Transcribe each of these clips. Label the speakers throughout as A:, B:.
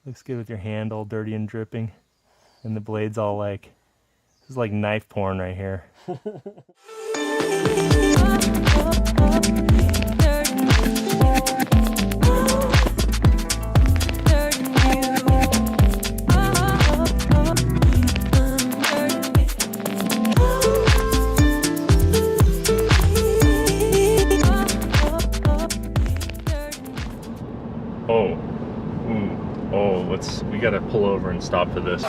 A: Looks good with your hand all dirty and dripping. And the blade's all like, this is like knife porn right here. Oh, ooh, oh, we gotta pull over and stop for this.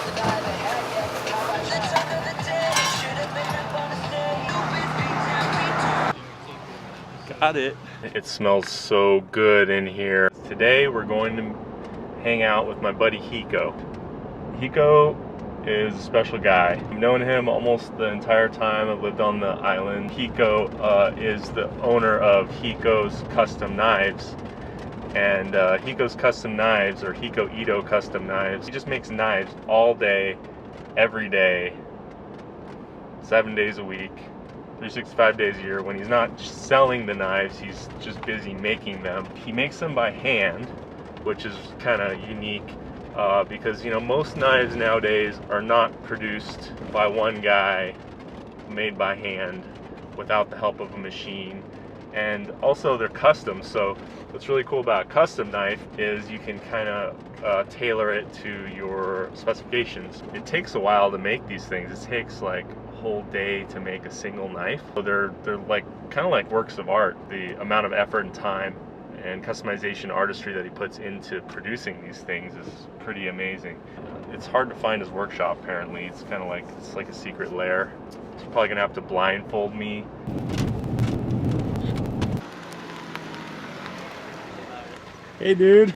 A: Got it. It smells so good in here. Today we're going to hang out with my buddy Hiko. Hiko is a special guy. I've known him almost the entire time I've lived on the island. Hiko is the owner of Hiko's Custom Knives. And Hiko's Custom Knives, or Hiko Ito Custom Knives, he just makes knives all day, every day, 7 days a week, 365 days a year. When he's not selling the knives, he's just busy making them. He makes them by hand, which is kind of unique because, you know, most knives nowadays are not produced by one guy, made by hand, without the help of a machine. And also they're custom, so what's really cool about a custom knife is you can kind of tailor it to your specifications. It takes a while to make these things. It takes like a whole day to make a single knife. So they're like kind of like works of art. The amount of effort and time and customization artistry that he puts into producing these things is pretty amazing. It's hard to find his workshop apparently. It's kind of like, it's like a secret lair. He's probably gonna have to blindfold me. Hey dude.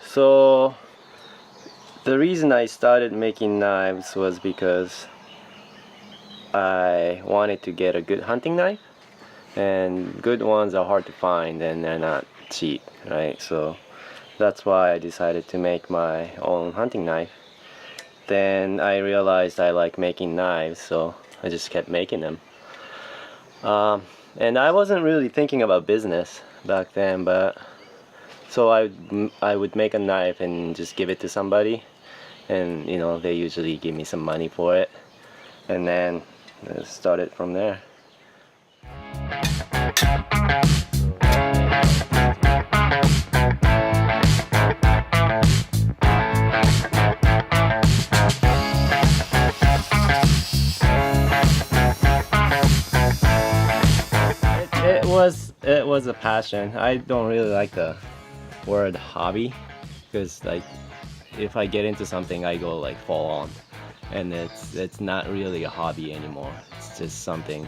B: So the reason I started making knives was because I wanted to get a good hunting knife, and good ones are hard to find and they're not cheap, right? So that's why I decided to make my own hunting knife. Then I realized I like making knives, so I just kept making them. And I wasn't really thinking about business back then, but so I would make a knife and just give it to somebody, and you know, they usually give me some money for it, and then I started from there. It was a passion. I don't really like the word hobby, because like if I get into something I go like full on, and it's not really a hobby anymore. It's just something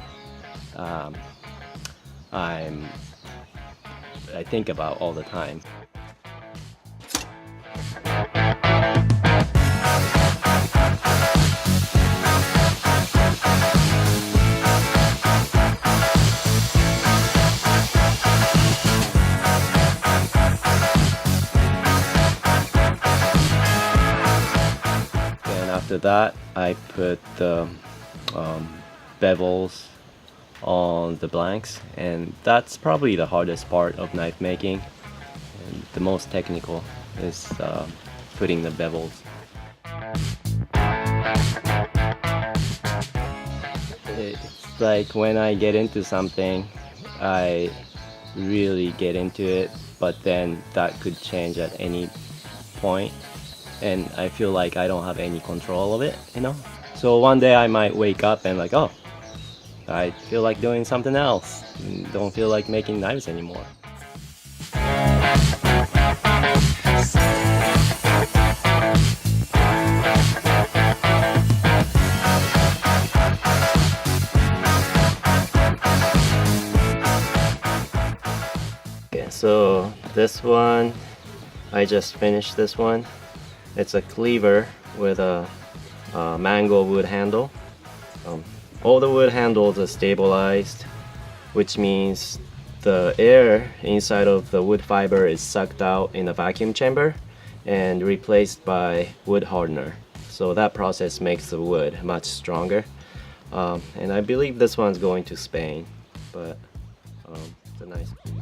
B: I think about all the time. After that, I put the bevels on the blanks, and that's probably the hardest part of knife making, and the most technical is putting the bevels. It's like when I get into something, I really get into it, but then that could change at any point. And I feel like I don't have any control of it, you know? So one day I might wake up and like, oh, I feel like doing something else. Don't feel like making knives anymore. Okay, so this one, I just finished this one. It's a cleaver with a mango wood handle. All the wood handles are stabilized, which means the air inside of the wood fiber is sucked out in a vacuum chamber and replaced by wood hardener. So that process makes the wood much stronger. And I believe this one's going to Spain, but It's a nice cleaver.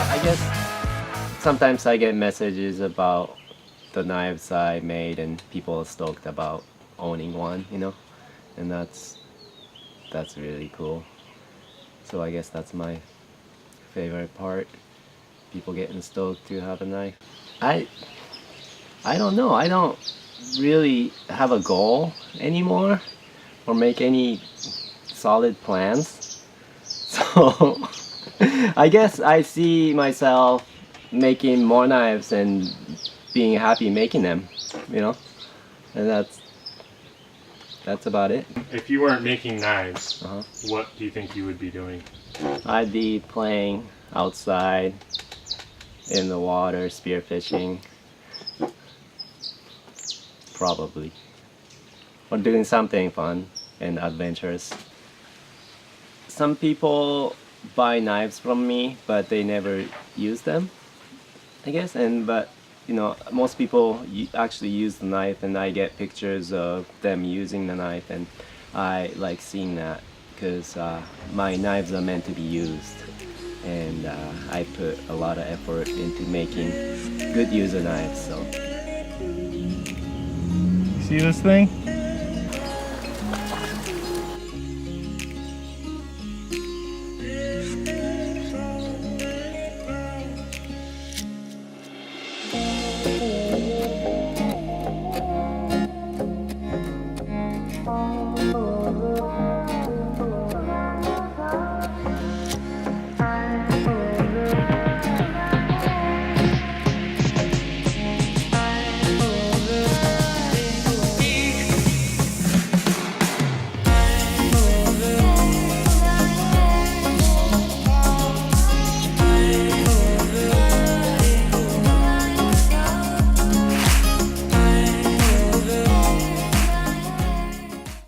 B: I guess sometimes I get messages about the knives I made and people are stoked about owning one, you know, and that's really cool. So I guess that's my favorite part, people getting stoked to have a knife. I don't know, I don't really have a goal anymore or make any solid plans, so I guess I see myself making more knives and being happy making them, you know, and that's about it.
A: If you weren't making knives, what do you think you would be doing?
B: I'd be playing outside in the water, spearfishing, probably, or doing something fun and adventurous. Some people buy knives from me, but they never use them, I guess, but you know, most people actually use the knife, and I get pictures of them using the knife, and I like seeing that because my knives are meant to be used, and I put a lot of effort into making good user knives. So
A: See this thing?